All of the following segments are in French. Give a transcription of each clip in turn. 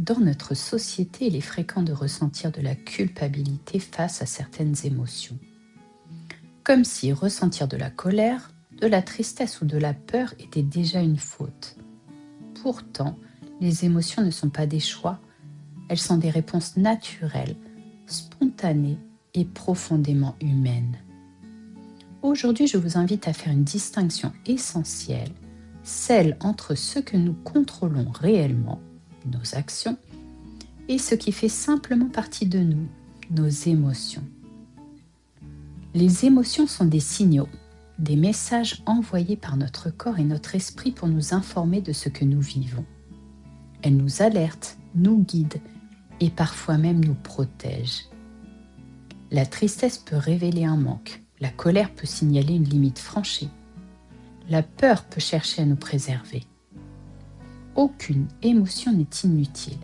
Dans notre société, il est fréquent de ressentir de la culpabilité face à certaines émotions. Comme si ressentir de la colère, de la tristesse ou de la peur était déjà une faute. Pourtant, les émotions ne sont pas des choix, elles sont des réponses naturelles, spontanées et profondément humaines. Aujourd'hui, je vous invite à faire une distinction essentielle, celle entre ce que nous contrôlons réellement, nos actions, et ce qui fait simplement partie de nous, nos émotions. Les émotions sont des signaux, des messages envoyés par notre corps et notre esprit pour nous informer de ce que nous vivons. Elles nous alertent, nous guident et parfois même nous protègent. La tristesse peut révéler un manque, la colère peut signaler une limite franchie, la peur peut chercher à nous préserver. Aucune émotion n'est inutile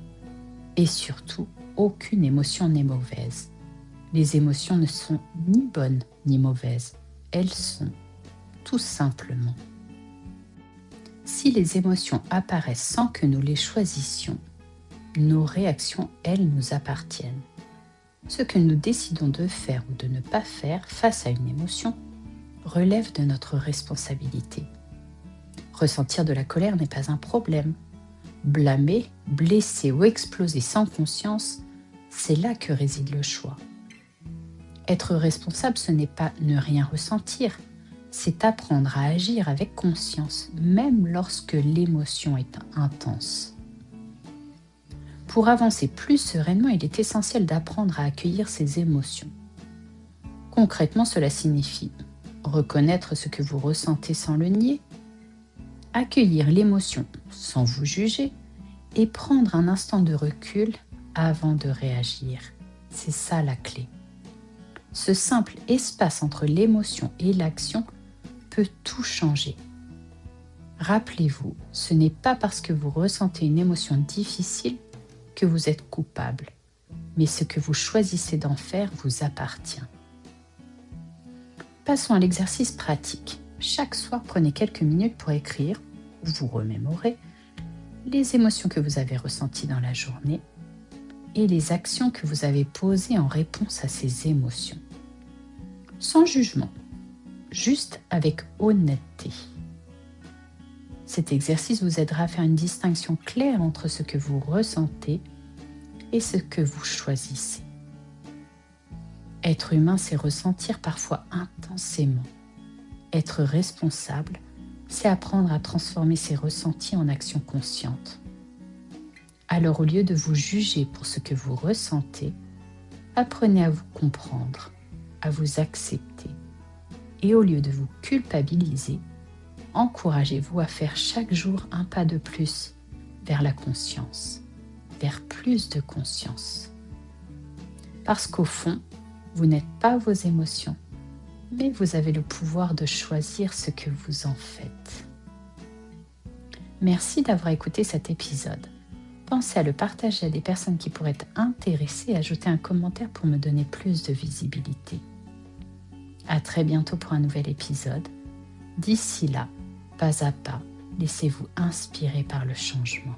et surtout, aucune émotion n'est mauvaise. Les émotions ne sont ni bonnes ni mauvaises, elles sont tout simplement. Si les émotions apparaissent sans que nous les choisissions, nos réactions, elles, nous appartiennent. Ce que nous décidons de faire ou de ne pas faire face à une émotion relève de notre responsabilité. Ressentir de la colère n'est pas un problème. Blâmer, blesser ou exploser sans conscience, c'est là que réside le choix. Être responsable, ce n'est pas ne rien ressentir, c'est apprendre à agir avec conscience, même lorsque l'émotion est intense. Pour avancer plus sereinement, il est essentiel d'apprendre à accueillir ses émotions. Concrètement, cela signifie reconnaître ce que vous ressentez sans le nier, accueillir l'émotion sans vous juger et prendre un instant de recul avant de réagir. C'est ça la clé. Ce simple espace entre l'émotion et l'action peut tout changer. Rappelez-vous, ce n'est pas parce que vous ressentez une émotion difficile que vous êtes coupable, mais ce que vous choisissez d'en faire vous appartient. Passons à l'exercice pratique. Chaque soir, prenez quelques minutes pour écrire, vous remémorer, les émotions que vous avez ressenties dans la journée et les actions que vous avez posées en réponse à ces émotions. Sans jugement, juste avec honnêteté. Cet exercice vous aidera à faire une distinction claire entre ce que vous ressentez et ce que vous choisissez. Être humain, c'est ressentir parfois intensément. Être responsable, c'est apprendre à transformer ses ressentis en actions conscientes. Alors, au lieu de vous juger pour ce que vous ressentez, apprenez à vous comprendre, à vous accepter. Et au lieu de vous culpabiliser, encouragez-vous à faire chaque jour un pas de plus vers la conscience, vers plus de conscience. Parce qu'au fond, vous n'êtes pas vos émotions, mais vous avez le pouvoir de choisir ce que vous en faites. Merci d'avoir écouté cet épisode. Pensez à le partager à des personnes qui pourraient être intéressées et ajouter un commentaire pour me donner plus de visibilité. À très bientôt pour un nouvel épisode. D'ici là, pas à pas, laissez-vous inspirer par le changement.